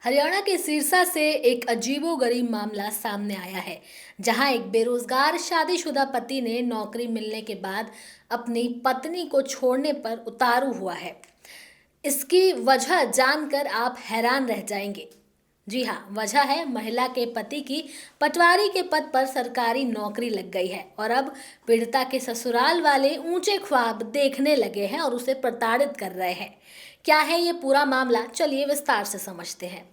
हरियाणा के सिरसा से एक अजीबोगरीब मामला सामने आया है, जहां एक बेरोजगार शादीशुदा पति ने नौकरी मिलने के बाद अपनी पत्नी को छोड़ने पर उतारू हुआ है। इसकी वजह जानकर आप हैरान रह जाएंगे। जी हाँ, वजह है महिला के पति की पटवारी के पद पर सरकारी नौकरी लग गई है और अब पीड़िता के ससुराल वाले ऊंचे ख्वाब देखने लगे हैं और उसे प्रताड़ित कर रहे हैं। क्या है ये पूरा मामला, चलिए विस्तार से समझते हैं।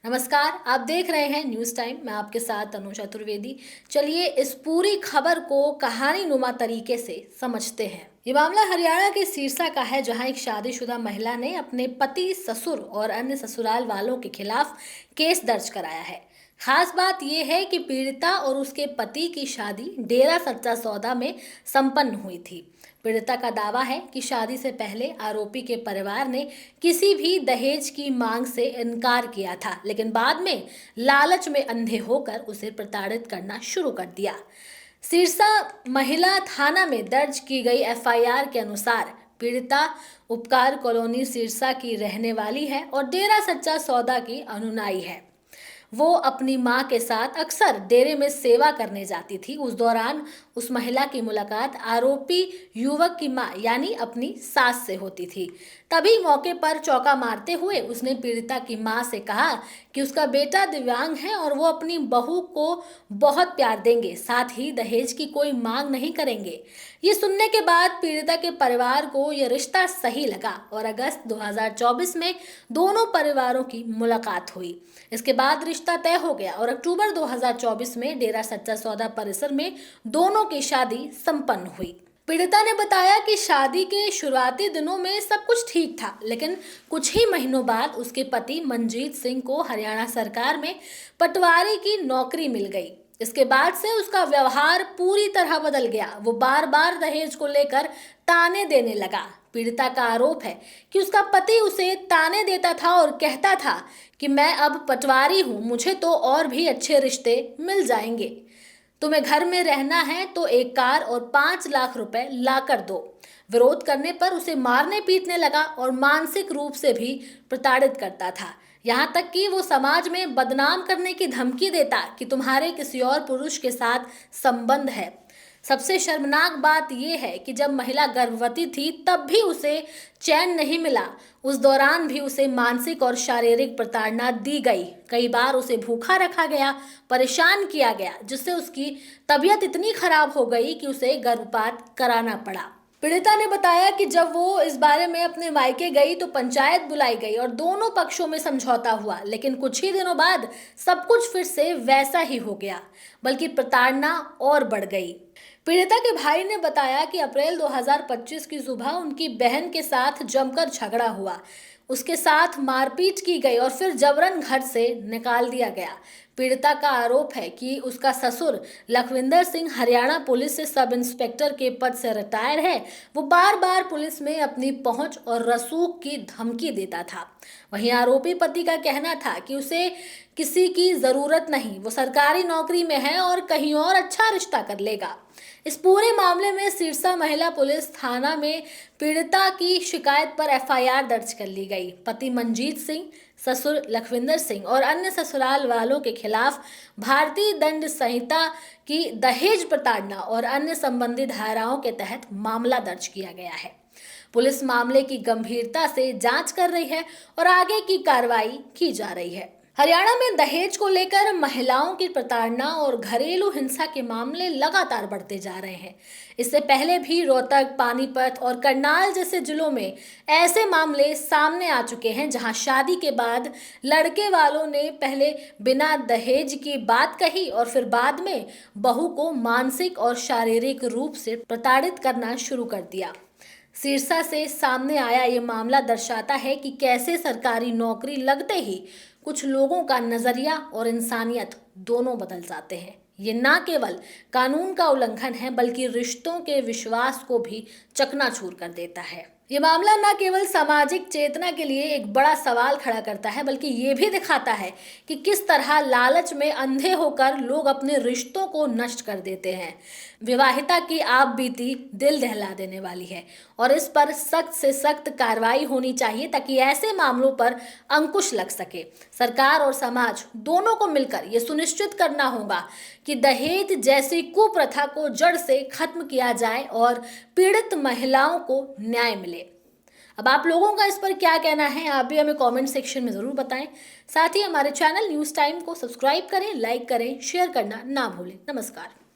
नमस्कार, आप देख रहे हैं न्यूज़ टाइम। मैं आपके साथ अनु चतुर्वेदी। चलिए इस पूरी खबर को कहानी नुमा तरीके से समझते हैं। ये मामला हरियाणा के सिरसा का है, जहां एक शादीशुदा महिला ने अपने पति, ससुर और अन्य ससुराल वालों के खिलाफ केस दर्ज कराया है। खास बात यह है कि पीड़िता और उसके पति की शादी डेरा सच्चा सौदा में संपन्न हुई थी। पीड़िता का दावा है कि शादी से पहले आरोपी के परिवार ने किसी भी दहेज की मांग से इनकार किया था, लेकिन बाद में लालच में अंधे होकर उसे प्रताड़ित करना शुरू कर दिया। सिरसा महिला थाना में दर्ज की गई एफआईआर के अनुसार पीड़िता उपकार कॉलोनी सिरसा की रहने वाली है और डेरा सच्चा सौदा की अनुयायी है। वो अपनी मां के साथ अक्सर डेरे में सेवा करने जाती थी। उस दौरान उस महिला की मुलाकात आरोपी युवक की मां यानी अपनी सास से होती थी। तभी मौके पर चौका मारते हुए उसने पीड़िता की मां से कहा कि उसका बेटा दिव्यांग है और वो अपनी बहू को बहुत प्यार देंगे, साथ ही दहेज की कोई मांग नहीं करेंगे। ये सुनने के बाद पीड़िता के परिवार को यह रिश्ता सही लगा और अगस्त 2024 में दोनों परिवारों की मुलाकात हुई। इसके बाद रिश्ता तय हो गया और अक्टूबर 2024 में डेरा सच्चा सौदा परिसर में दोनों की शादी संपन्न हुई। पीड़िता ने बताया कि शादी के शुरुआती दिनों में सब कुछ ठीक था, लेकिन कुछ ही महीनों बाद उसके पति मनजीत सिंह को हरियाणा सरकार में पटवारी की नौकरी मिल गई। इसके बाद से उसका व्यवहार पूरी तरह बदल गया। वो बार बार दहेज को लेकर ताने देने लगा। पीड़िता का आरोप है कि उसका पति उसे ताने देता था और कहता था कि मैं अब पटवारी हूँ, मुझे तो और भी अच्छे रिश्ते मिल जाएंगे। तुम्हें घर में रहना है तो एक कार और 5 लाख रुपए ला कर दो। विरोध करने पर उसे मारने पीटने लगा और मानसिक रूप से भी प्रताड़ित करता था। यहाँ तक कि वो समाज में बदनाम करने की धमकी देता कि तुम्हारे किसी और पुरुष के साथ संबंध है। सबसे शर्मनाक बात यह है कि जब महिला गर्भवती थी तब भी उसे चैन नहीं मिला। उस दौरान भी उसे मानसिक और शारीरिक प्रताड़ना दी गई। कई बार उसे भूखा रखा गया, परेशान किया गया, जिससे उसकी तबीयत इतनी खराब हो गई कि उसे गर्भपात कराना पड़ा। पीड़िता ने बताया कि जब वो इस बारे में अपने मायके गई तो पंचायत बुलाई गई और दोनों पक्षों में समझौता हुआ, लेकिन कुछ ही दिनों बाद सब कुछ फिर से वैसा ही हो गया, बल्कि प्रताड़ना और बढ़ गई। पीड़िता के भाई ने बताया कि अप्रैल 2025 की सुबह उनकी बहन के साथ जमकर झगड़ा हुआ। उसके साथ मारपीट की गई और फिर जबरन घर से निकाल दिया गया। पीड़िता का आरोप है कि उसका ससुर लखविंदर सिंह हरियाणा पुलिस से सब इंस्पेक्टर के पद से रिटायर है। वो बार बार पुलिस में अपनी पहुंच और रसूख की धमकी देता था। वहीं आरोपी पति का कहना था कि उसे किसी की जरूरत नहीं, वो सरकारी नौकरी में है और कहीं और अच्छा रिश्ता कर लेगा। इस पूरे मामले में सिरसा महिला पुलिस थाना में पीड़िता की शिकायत पर एफआईआर दर्ज कर ली गई। पति मनजीत सिंह, ससुर लखविंदर सिंह और अन्य ससुराल वालों के खिलाफ भारतीय दंड संहिता की दहेज प्रताड़ना और अन्य संबंधी धाराओं के तहत मामला दर्ज किया गया है। पुलिस मामले की गंभीरता से जांच कर रही है और आगे की कार्रवाई की जा रही है। हरियाणा में दहेज को लेकर महिलाओं की प्रताड़ना और घरेलू हिंसा के मामले लगातार बढ़ते जा रहे हैं। इससे पहले भी रोहतक, पानीपत और करनाल जैसे जिलों में ऐसे मामले सामने आ चुके हैं, जहां शादी के बाद लड़के वालों ने पहले बिना दहेज की बात कही और फिर बाद में बहू को मानसिक और शारीरिक रूप से प्रताड़ित करना शुरू कर दिया। सिरसा से सामने आया ये मामला दर्शाता है कि कैसे सरकारी नौकरी लगते ही कुछ लोगों का नजरिया और इंसानियत दोनों बदल जाते हैं। ये ना केवल कानून का उल्लंघन है, बल्कि रिश्तों के विश्वास को भी चकनाचूर कर देता है। ये मामला न केवल सामाजिक चेतना के लिए एक बड़ा सवाल खड़ा करता है, बल्कि ये भी दिखाता है कि किस तरह लालच में अंधे होकर लोग अपने रिश्तों को नष्ट कर देते हैं। विवाहिता की आप बीती दिल दहला देने वाली है और इस पर सख्त से सख्त कार्रवाई होनी चाहिए ताकि ऐसे मामलों पर अंकुश लग सके। सरकार और समाज दोनों को मिलकर ये सुनिश्चित करना होगा कि दहेज जैसी कुप्रथा को जड़ से खत्म किया जाए और पीड़ित महिलाओं को न्याय मिले। अब आप लोगों का इस पर क्या कहना है, आप भी हमें कमेंट सेक्शन में ज़रूर बताएं। साथ ही हमारे चैनल न्यूज़ टाइम को सब्सक्राइब करें, लाइक करें, शेयर करना ना भूलें। नमस्कार।